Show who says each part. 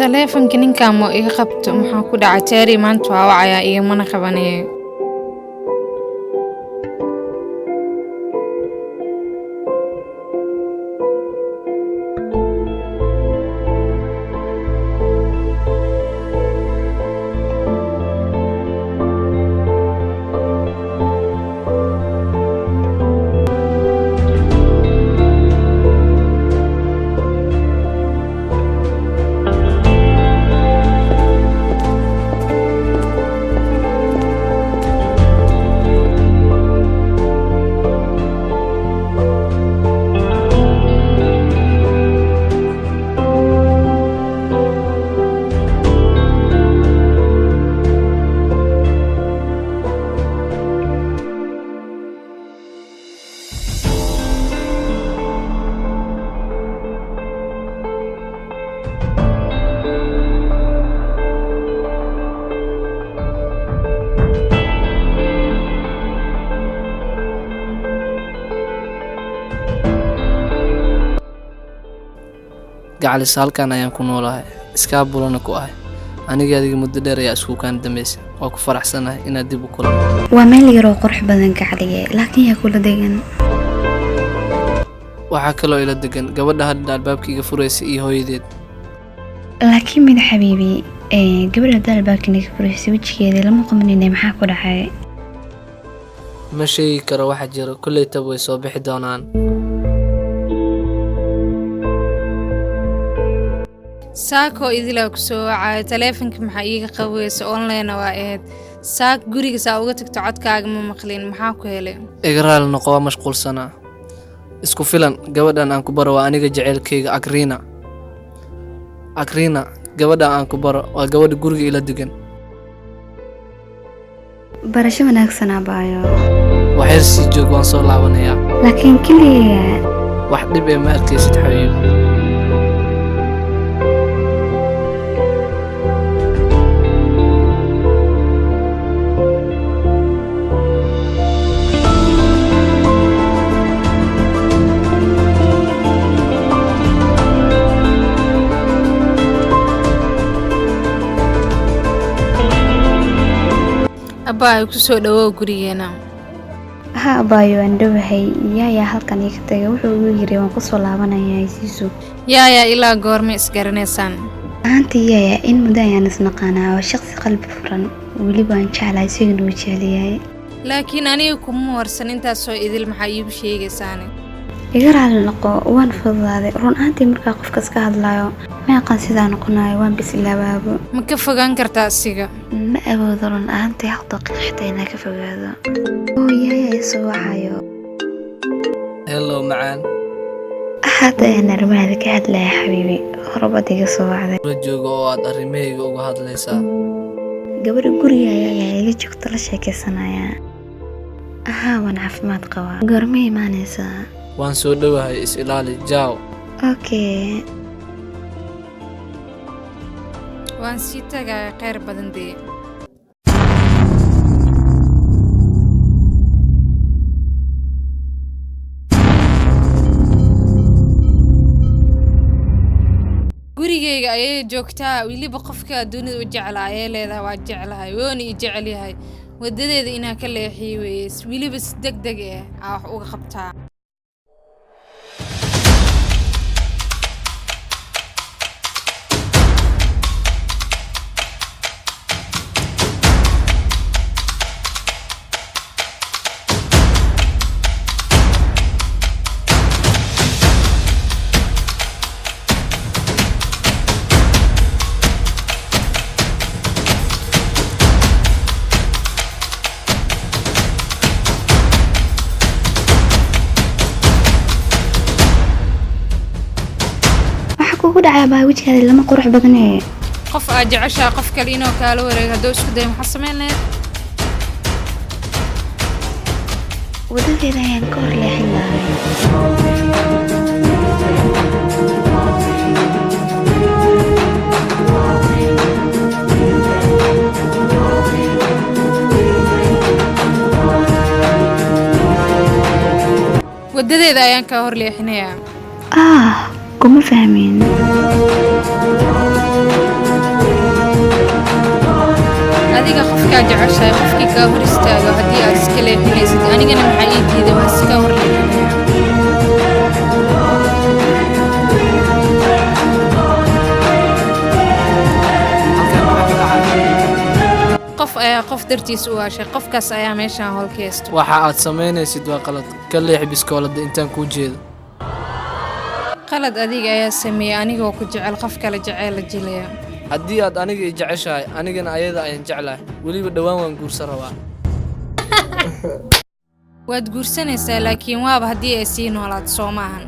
Speaker 1: taleefanka ninkan ma iga qabto maxaa ku dhacay Terry maanta waa wacaya iyo mana qabanayo
Speaker 2: gacalis halkan ayaan ku noolahay iska bulana ku ahay aniga adiga muddo dheer ayaa isku kaan dambeysay waa ku faraxsanahay inaad dib u kulanto
Speaker 3: waa meel yar oo qurux badan gacaliye laakiin yaa kula degan
Speaker 2: waxa kale oo ila degan gabadha hadda albaabkiiga furaysa iyo hooyadeed
Speaker 3: laakiin mid xabiibi gabadha albaabkiiga furaysa wajigeeda lama qabanine maxaa ku dhacay
Speaker 2: ma sheegi karo waxa jiro kulay tab way soo bixi doonaan
Speaker 1: saako idila ku soo wacay taleefanka maxaa iga qabeysa online waa ahayd saak guriga saa uga tagto codkaaga ma maqlin maxaa ku helay
Speaker 2: igraal noqo waa mashquulsana isku filan gabadhan aan ku baro waa aniga jaceelkayga Agrina gabadhan aan ku baro waa gabadha guriga ila degan
Speaker 3: barasho wanaagsan abaayo
Speaker 2: waxay sii joog waan soo laabanayaa
Speaker 3: laakiin kaliya
Speaker 2: wax dhib ah ma arkaysid xabiib
Speaker 1: abaa ku soo dhawow gurigeena
Speaker 3: ha abaayo aan dhawahay yaaya halkan iga tagay wuxuu ugu yiri waan ku soo laabanayaa isiisu
Speaker 1: yaaya ilaa goorma isgaranaysaan
Speaker 3: aanta yaaya in muddo ayaan isnaqaanaa oo shakhsi qalbi furan weliba aan jeclahay sidoo uu jecelahay
Speaker 1: laakiin aniga kuma warsan intaas soo idil maxaa iigu sheegaysaan
Speaker 3: iga raali noqo waan fududaaday run ahaantii markaa qofka iska hadlayo ma aqaan sidaa noqonayo waan bislaabaabo
Speaker 1: ma ka fogaan kartaa asiga
Speaker 3: ma awoodo run ahaantii hal daqiiqo xitaa inaan ka fogaado yaaya isoo wacayo
Speaker 2: hello macaan
Speaker 3: hadda ayaan arrimahaada ka hadlaya xabiibi horabad iga soo wacday
Speaker 2: la joogo oo aad arrimahayga uga hadlaysaa
Speaker 3: gabadha guriga ayaa ila joogta la sheekaysanaya waan caafimaad qabaa goorma imaanaysaa
Speaker 2: waan soo dhawahay is ilaali jaaw
Speaker 3: okay
Speaker 1: waan sii tagay khayr badan dee gurigeyga ayay joogtaa weliba qofka dunida u jeclaa ayay leedahay waa jeclahay woona i jecel yahay wadadeeda inaa ka leexiyo weeye weliba si degdeg ah wax uga qabtaa
Speaker 3: kugu dhacay baa wajigeeda lama qurux badan ee
Speaker 1: qof aad jeceshaa qof kale inoo kaala wareeg hadduu isku dayo maxaa sameynaya
Speaker 3: wadadeeda ayaan ka hor leexin lahay
Speaker 1: wadadeeda ayaan ka hor leexinayaa
Speaker 3: kuma fahmin
Speaker 1: qofkaa jeceshahay qofkii kaa hor istaago haddii aad iska leexinaysid anigana maxaa ii diiday waan iska hor leexinaya qof ayaa qof dartiis u waashay qofkaas ayaa meeshaan howl ka haysto
Speaker 2: waxa aad samaynaysid waa qalad ka leexi biskoolada intaan kuu jeedo
Speaker 1: qalad adiga ayaa sameeyey anigoo ku jecel qof kale jecel la jilaya
Speaker 2: haddii aad aniga i jeceshahay anigana ayada ayaan jeclahay weliba dhowaan waan guursan rabaa
Speaker 1: waad guursanaysaa laakiin waaba haddii ay sii noolaato soo maahan